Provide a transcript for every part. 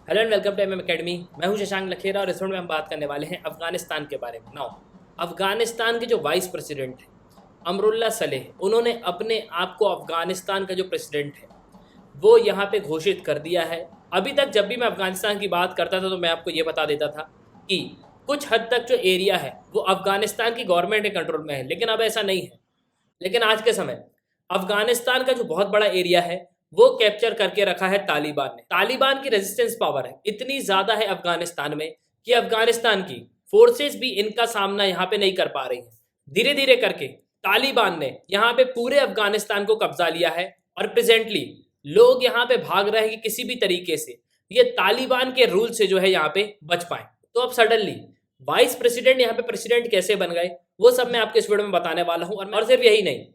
Hello and welcome to MM academy. मैं हूं शशांक लखेरा और इस वीडियो में हम बात करने वाले हैं अफगानिस्तान के बारे में। नाउ, अफगानिस्तान के जो वाइस प्रेसिडेंट हैं अमरुल्ला सलेह, उन्होंने अपने आप को अफगानिस्तान का जो प्रेसिडेंट है वो यहाँ पे घोषित कर दिया है। अभी तक जब भी मैं अफगानिस्तान की बात करता था तो मैं आपको ये बता देता था कि कुछ हद तक जो एरिया है वो अफगानिस्तान की गवर्नमेंट के कंट्रोल में है, लेकिन अब ऐसा नहीं है। लेकिन आज के समय अफगानिस्तान का जो बहुत बड़ा एरिया है वो कैप्चर करके रखा है तालिबान ने। तालिबान की रेजिस्टेंस पावर है इतनी ज्यादा है अफगानिस्तान में कि अफगानिस्तान की फोर्सेस भी इनका सामना यहाँ पे नहीं कर पा रही हैं। धीरे धीरे करके तालिबान ने यहाँ पे पूरे अफगानिस्तान को कब्जा लिया है और प्रेजेंटली लोग यहाँ पे भाग रहे हैं कि किसी भी तरीके से ये तालिबान के रूल से जो है यहाँ पे बच पाए। तो अब सडनली वाइस प्रेसिडेंट यहाँ पे प्रेसिडेंट कैसे बन गए वो सब मैं आपके इस वीडियो में बताने वाला हूँ। और सिर्फ यही नहीं,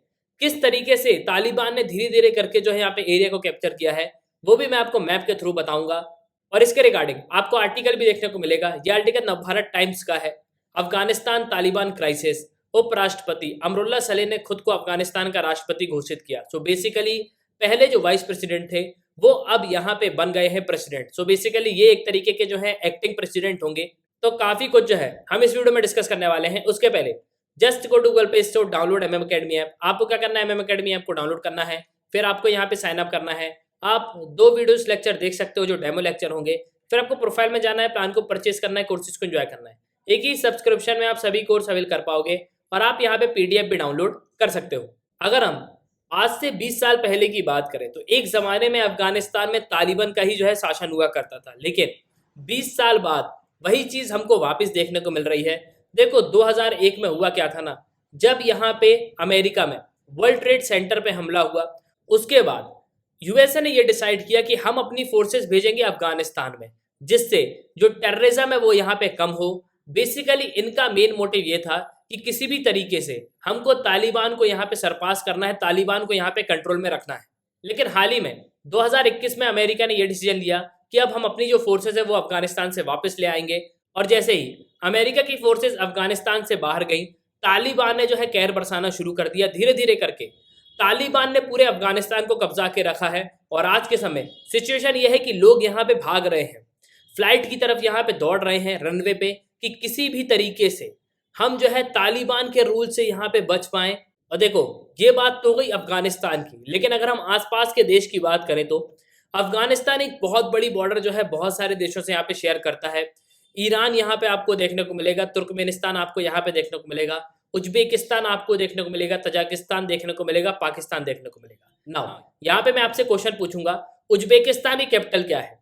किस तरीके से तालिबान ने धीरे धीरे करके जो है यहाँ पे एरिया को कैप्चर किया है वो भी मैं आपको मैप के थ्रू बताऊंगा। और इसके रिगार्डिंग आपको आर्टिकल भी देखने को मिलेगा। ये आर्टिकल नवभारत टाइम्स का है। अफगानिस्तान तालिबान क्राइसिस, उपराष्ट्रपति अमरुल्ला सलेह ने खुद को अफगानिस्तान का राष्ट्रपति घोषित किया। सो बेसिकली पहले जो वाइस प्रेसिडेंट थे वो अब यहाँ पे बन गए हैं प्रेसिडेंट। सो बेसिकली ये एक तरीके के जो है एक्टिंग प्रेसिडेंट होंगे। तो काफी कुछ जो है हम इस वीडियो में डिस्कस करने वाले हैं। उसके पहले जस्ट गो टू गूगल पे store, download MM academy app. आपको क्या करना है, एमएम अकेडमी ऐप को डाउनलोड करना है, फिर आपको यहाँ पे साइन अप करना है। आप 2 वीडियोस लेक्चर देख सकते हो जो डेमो लेक्चर होंगे। फिर आपको प्रोफाइल में जाना है, प्लान को परचेस करना है, कोर्सेज को एंजॉय करना है। एक ही सब्सक्रिप्शन में आप सभी कोर्स अवेल कर पाओगे और आप यहाँ पे पीडीएफ भी डाउनलोड कर सकते हो। अगर हम आज से 20 साल पहले की बात करें तो एक जमाने में अफगानिस्तान में तालिबान का ही जो है शासन हुआ करता था, लेकिन 20 साल बाद वही चीज हमको वापस देखने को मिल रही है। देखो 2001 में हुआ क्या था ना, जब यहाँ पे अमेरिका में वर्ल्ड ट्रेड सेंटर पे हमला हुआ, उसके बाद यूएसए ने ये डिसाइड किया कि हम अपनी फोर्सेस भेजेंगे अफगानिस्तान में, जिससे जो टेररिज्म है वो यहाँ पे कम हो। बेसिकली इनका मेन मोटिव ये था कि किसी भी तरीके से हमको तालिबान को यहाँ पे सरपास करना है, तालिबान को यहाँ पे कंट्रोल में रखना है। लेकिन हाल ही में 2021 में अमेरिका ने यह डिसीजन लिया कि अब हम अपनी जो फोर्सेस है वो अफगानिस्तान से वापस ले आएंगे। और जैसे ही अमेरिका की फोर्सेस अफगानिस्तान से बाहर गई, तालिबान ने जो है कहर बरसाना शुरू कर दिया। धीरे धीरे करके तालिबान ने पूरे अफगानिस्तान को कब्जा के रखा है और आज के समय सिचुएशन यह है कि लोग यहाँ पे भाग रहे हैं, फ्लाइट की तरफ यहाँ पे दौड़ रहे हैं रनवे पे, कि किसी भी तरीके से हम जो है तालिबान के रूल से यहाँ पे बच पाएं। और देखो ये बात तो हो गई अफगानिस्तान की, लेकिन अगर हम आसपास के देश की बात करें तो अफगानिस्तान एक बहुत बड़ी बॉर्डर जो है बहुत सारे देशों से यहाँ पे शेयर करता है। ईरान यहाँ पे आपको देखने को मिलेगा, तुर्कमेनिस्तान आपको यहाँ पे देखने को मिलेगा, उज्बेकिस्तान आपको देखने को मिलेगा, तजाकिस्तान देखने को मिलेगा, पाकिस्तान देखने को मिलेगा। नाउ यहाँ पे मैं आपसे क्वेश्चन पूछूंगा, उज्बेकिस्तान की कैपिटल क्या है?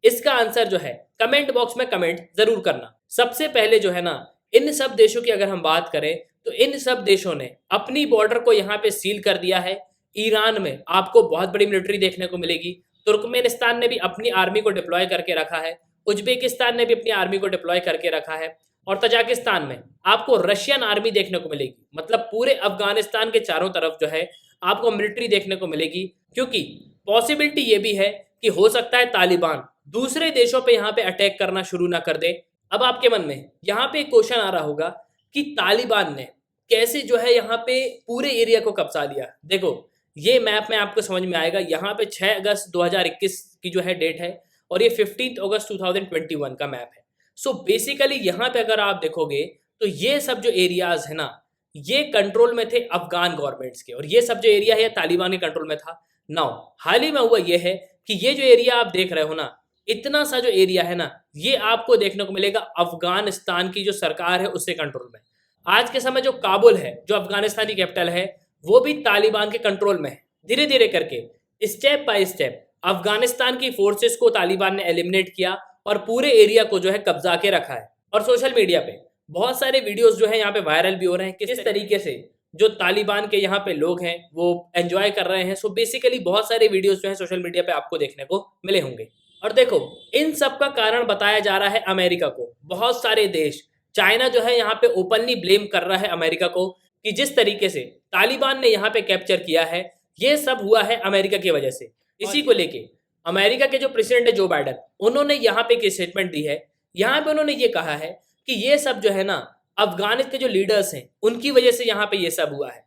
इसका आंसर जो है कमेंट बॉक्स में कमेंट जरूर करना। सबसे पहले जो है ना, इन सब देशों की अगर हम बात करें तो इन सब देशों ने अपनी बॉर्डर को यहाँ पे सील कर दिया है। ईरान में आपको बहुत बड़ी मिलिट्री देखने को मिलेगी, तुर्कमेनिस्तान ने भी अपनी आर्मी को डिप्लॉय करके रखा है, उज्बेकिस्तान ने भी अपनी आर्मी को डिप्लॉय करके रखा है, और तजाकिस्तान में आपको रशियन आर्मी देखने को मिलेगी। मतलब पूरे अफगानिस्तान के चारों तरफ जो है आपको मिलिट्री देखने को मिलेगी, क्योंकि पॉसिबिलिटी ये भी है कि हो सकता है तालिबान दूसरे देशों पे यहाँ पे अटैक करना शुरू ना कर दे। अब आपके मन में यहाँ पे एक क्वेश्चन आ रहा होगा कि तालिबान ने कैसे जो है यहाँ पे पूरे एरिया को कब्जा लिया। देखो ये मैप में आपको समझ में आएगा। यहाँ पे 6 अगस्त 2021 की जो है डेट है और ये 15 अगस्त 2021 का मैप है। सो बेसिकली यहाँ पे अगर आप देखोगे तो ये सब जो एरियाज है ना, ये कंट्रोल में थे अफगान गवर्नमेंट्स के, और ये सब जो एरिया है तालिबान के कंट्रोल में था। नाउ हाल ही में हुआ ये है कि ये जो एरिया आप देख रहे हो ना, इतना सा जो एरिया है ना, ये आपको देखने को मिलेगा अफगानिस्तान की जो सरकार है उससे कंट्रोल में। आज के समय जो काबुल है, जो अफगानिस्तान की कैपिटल है, वो भी तालिबान के कंट्रोल में है। धीरे धीरे करके स्टेप बाय स्टेप अफगानिस्तान की फोर्सेस को तालिबान ने एलिमिनेट किया और पूरे एरिया को जो है कब्जा के रखा है। और सोशल मीडिया पे बहुत सारे वीडियोस जो है यहाँ पे वायरल भी हो रहे हैं, किस तरीके से जो तालिबान के यहाँ पे लोग हैं वो एंजॉय कर रहे हैं। सो बेसिकली बहुत सारे वीडियोस जो है सोशल मीडिया पे आपको देखने को मिले होंगे। और देखो इन सब का कारण बताया जा रहा है अमेरिका को। बहुत सारे देश, चाइना जो है यहाँ पे ओपनली ब्लेम कर रहा है अमेरिका को कि जिस तरीके से तालिबान ने यहाँ पे कैप्चर किया है ये सब हुआ है अमेरिका की वजह से। इसी को लेके अमेरिका के जो प्रेसिडेंट है जो बाइडन, उन्होंने यहाँ पे एक स्टेटमेंट दी है। यहाँ पे उन्होंने ये कहा है कि ये सब जो है ना अफगानिस्तान के जो लीडर्स हैं उनकी वजह से यहाँ पे ये सब हुआ है।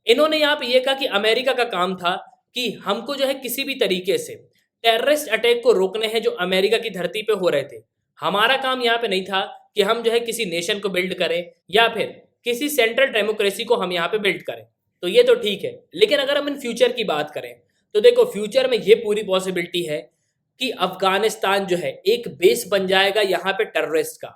इन्होंने यहाँ पे ये कहा कि अमेरिका का काम था कि हमको जो है किसी भी तरीके से टेररिस्ट अटैक को रोकने हैं जो अमेरिका की धरती पे हो रहे थे। हमारा काम यहाँ पे नहीं था कि हम जो है किसी नेशन को बिल्ड करें या फिर किसी सेंट्रल डेमोक्रेसी को हम यहाँ पे बिल्ड करें, तो ये तो ठीक है। लेकिन अगर हम इन फ्यूचर की बात करें तो देखो, फ्यूचर में ये पूरी पॉसिबिलिटी है कि अफगानिस्तान जो है एक बेस बन जाएगा यहाँ पे टेररिस्ट का।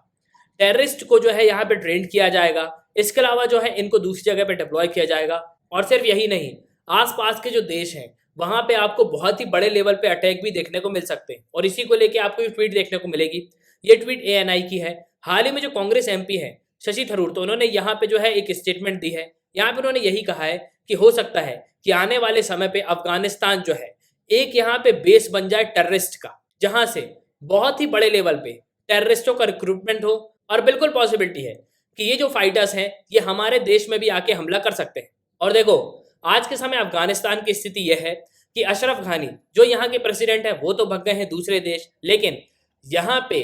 टेररिस्ट को जो है यहाँ पे ट्रेंड किया जाएगा, इसके अलावा जो है इनको दूसरी जगह पे डिप्लॉय किया जाएगा। और सिर्फ यही नहीं, आसपास के जो देश हैं वहां पे आपको बहुत ही बड़े लेवल पे अटैक भी देखने को मिल सकते हैं। और इसी को लेके आपको ये ट्वीट देखने को मिलेगी। ये ट्वीट एएनआई की है। हाल ही में जो कांग्रेस एमपी है शशि थरूर, तो उन्होंने यहाँ पे जो है एक स्टेटमेंट दी है। यहाँ पे उन्होंने यही कहा है कि हो सकता है कि आने वाले समय पे अफगानिस्तान जो है एक यहाँ पे बेस बन जाए टेररिस्ट का, जहां से बहुत ही बड़े लेवल पे टेररिस्टों का रिक्रूटमेंट हो। और बिल्कुल पॉसिबिलिटी है कि ये जो फाइटर्स हैं ये हमारे देश में भी आके हमला कर सकते हैं। और देखो, आज के समय अफगानिस्तान की स्थिति यह है कि अशरफ घानी जो यहाँ के प्रेसिडेंट है वो तो भग गए हैं दूसरे देश, लेकिन यहाँ पे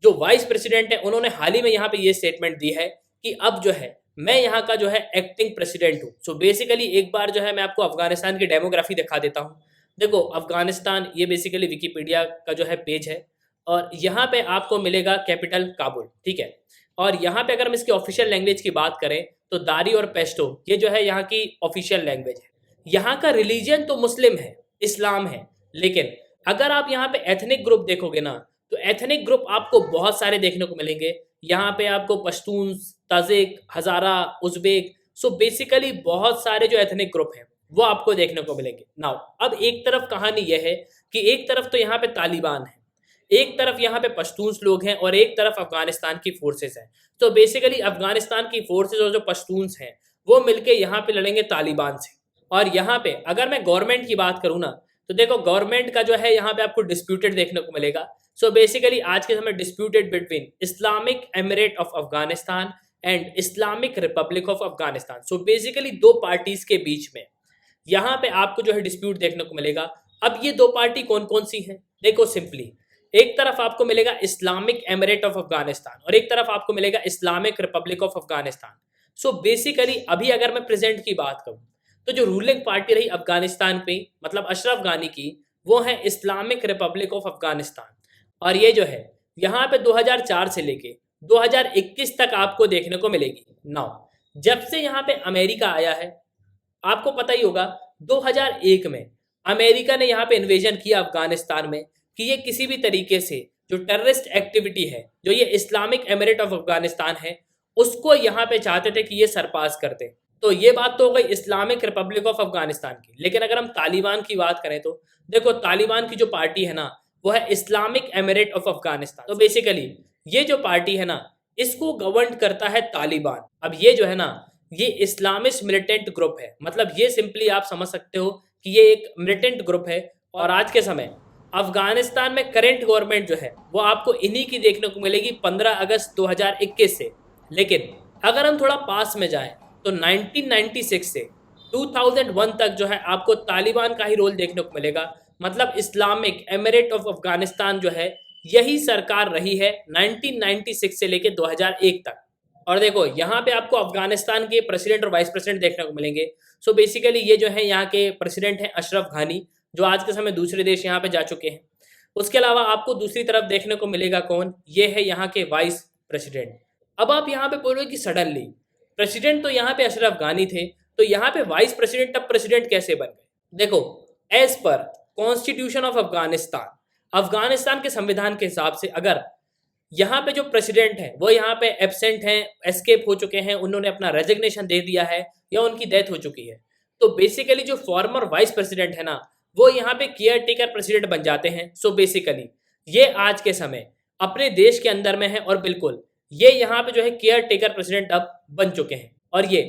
जो वाइस प्रेसिडेंट है उन्होंने हाल ही में यहाँ पे ये स्टेटमेंट दी है कि अब जो है मैं यहाँ का जो है एक्टिंग प्रेसिडेंट हूँ। सो बेसिकली एक बार जो है मैं आपको अफगानिस्तान की डेमोग्राफी दिखा देता हूँ। देखो, अफगानिस्तान ये बेसिकली विकीपीडिया का जो है पेज है और यहाँ पे आपको मिलेगा कैपिटल काबुल, ठीक है। और यहाँ पे अगर हम इसकी ऑफिशियल लैंग्वेज की बात करें तो दारी और पेश्तो ये जो है यहाँ की ऑफिशियल लैंग्वेज है। यहाँ का रिलीजन तो मुस्लिम है, इस्लाम है, लेकिन अगर आप यहाँ पे एथनिक ग्रुप देखोगे ना तो एथनिक ग्रुप आपको बहुत सारे देखने को मिलेंगे। यहाँ पे आपको पश्तून, ताजिक, हजारा, उज्बेक, सो बेसिकली बहुत सारे जो एथनिक ग्रुप हैं वो आपको देखने को मिलेंगे। नाउ अब एक तरफ कहानी यह है कि एक तरफ तो यहाँ पे तालिबान है, एक तरफ यहाँ पे पश्तून लोग हैं और एक तरफ अफगानिस्तान की फोर्सेस हैं। तो बेसिकली अफगानिस्तान की फोर्सेस और जो पश्तून हैं वो मिलके यहाँ पे लड़ेंगे तालिबान से। और यहाँ पे अगर मैं गवर्नमेंट की बात करूँ ना तो देखो, गवर्नमेंट का जो है यहाँ पे आपको डिस्प्यूटेड देखने को मिलेगा। सो बेसिकली आज के समय disputed between Islamic emirate of Afghanistan and Islamic Republic of Afghanistan. So basically दो पार्टीज के बीच में यहाँ पे आपको जो है डिस्प्यूट देखने को मिलेगा। अब ये दो पार्टी कौन कौन सी हैं? देखो, सिंपली एक तरफ आपको मिलेगा इस्लामिक एमिरेट ऑफ अफगानिस्तान और एक तरफ आपको मिलेगा Islamic Republic of Afghanistan. So basically अभी अगर मैं प्रेजेंट की बात करूं तो जो रूलिंग पार्टी रही अफगानिस्तान पे, मतलब अशरफ गानी की, वो है इस्लामिक रिपब्लिक ऑफ अफगानिस्तान। और ये जो है यहाँ पे 2004 से लेके 2021 तक आपको देखने को मिलेगी। नाउ जब से यहाँ पे अमेरिका आया है, आपको पता ही होगा 2001 में अमेरिका ने यहाँ पे इन्वेजन किया अफगानिस्तान में कि ये किसी भी तरीके से जो टेररिस्ट एक्टिविटी है, जो ये इस्लामिक एमिरेट ऑफ अफगानिस्तान है, उसको यहाँ पे चाहते थे कि ये सरपास करते। तो ये बात तो हो गई इस्लामिक रिपब्लिक ऑफ अफगानिस्तान की। लेकिन अगर हम तालिबान की बात करें तो देखो, तालिबान की जो पार्टी है ना वो है इस्लामिक एमिरेट ऑफ अफगानिस्तान। तो बेसिकली ये जो पार्टी है ना इसको गवर्न करता है तालिबान। अब ये जो है ना ये इस्लामिस्ट मिलिटेंट ग्रुप है, मतलब ये सिंपली आप समझ सकते हो कि ये एक मिलिटेंट ग्रुप है। और आज के समय अफगानिस्तान में करंट गवर्नमेंट जो है वो आपको इन्हीं की देखने को मिलेगी 15 अगस्त 2021 से। लेकिन अगर हम थोड़ा पास में जाएं तो 1996 से 2001 तक जो है आपको तालिबान का ही रोल देखने को मिलेगा। मतलब इस्लामिक एमिरेट ऑफ अफगानिस्तान जो है यही सरकार रही है 1996 से लेकर 2001 तक। और देखो, यहाँ पे आपको अफगानिस्तान के प्रेसिडेंट और वाइस प्रेसिडेंट देखने को मिलेंगे। सो बेसिकली ये जो है यहाँ के प्रेसिडेंट हैं अशरफ घानी, जो आज के समय दूसरे देश यहाँ पे जा चुके हैं। उसके अलावा आपको दूसरी तरफ देखने को मिलेगा कौन, ये है यहाँ के वाइस प्रेसिडेंट। अब आप यहाँ पे बोलोगे कि सडनली प्रेसिडेंट तो यहाँ पे अशरफ घानी थे, तो यहाँ पे वाइस प्रेसिडेंट अब प्रेसिडेंट कैसे बन गए? देखो, as per constitution of Afghanistan, Afghanistan के संविधान के हिसाब से अगर यहाँ पे जो प्रेसिडेंट है वो यहाँ पे एब्सेंट हैं, एस्केप हो चुके हैं, उन्होंने अपना रेजिग्नेशन दे दिया है या उनकी डेथ हो चुकी है, तो बेसिकली जो फॉर्मर वाइस प्रेसिडेंट है ना वो यहाँ पे केयर टेकर प्रेसिडेंट बन जाते हैं। सो बेसिकली ये आज के समय अपने देश के अंदर में है और बिल्कुल ये यहाँ पे जो है केयर टेकर प्रेसिडेंट अब बन चुके हैं। और ये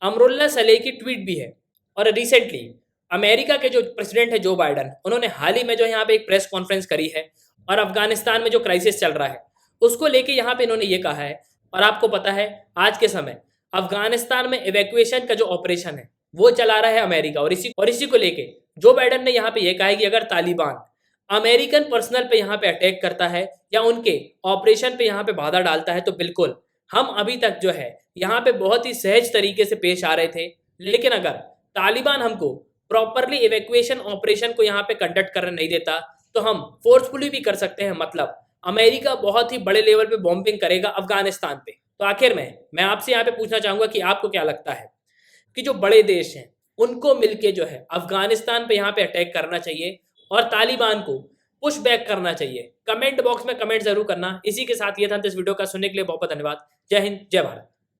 अमरुल्ला सलेह की ट्वीट भी है। और रिसेंटली अमेरिका के जो प्रेसिडेंट है जो बाइडन, उन्होंने हाल ही में जो यहाँ पे एक प्रेस कॉन्फ्रेंस करी है और अफगानिस्तान में जो क्राइसिस चल रहा है उसको लेके यहाँ पे इन्होंने ये कहा है। और आपको पता है आज के समय अफगानिस्तान में इवैक्यूएशन का जो ऑपरेशन है वो चला रहा है अमेरिका, और इसी को लेके जो बाइडन ने यहाँ पे ये कहा है कि अगर तालिबान अमेरिकन पर्सनल पे यहाँ पे अटैक करता है या उनके ऑपरेशन पे यहाँ पे बाधा डालता है तो बिल्कुल हम अभी तक जो है यहाँ पे बहुत ही सहज तरीके से पेश आ रहे थे, लेकिन अगर तालिबान हमको प्रॉपरली इवैक्यूएशन ऑपरेशन को यहाँ पे कंडक्ट करने नहीं देता तो हम फोर्सफुली भी कर सकते हैं। मतलब अमेरिका बहुत ही बड़े लेवल पे बॉम्बिंग करेगा अफगानिस्तान पे। तो आखिर में मैं आपसे यहाँ पे पूछना चाहूंगा कि आपको क्या लगता है कि जो बड़े देश हैं उनको मिलके जो है अफगानिस्तान पे यहाँ पे अटैक करना चाहिए और तालिबान को पुश बैक करना चाहिए? कमेंट बॉक्स में कमेंट जरूर करना। इसी के साथ ये था इस वीडियो का। सुनने के लिए बहुत बहुत धन्यवाद। जय हिंद, जय भारत।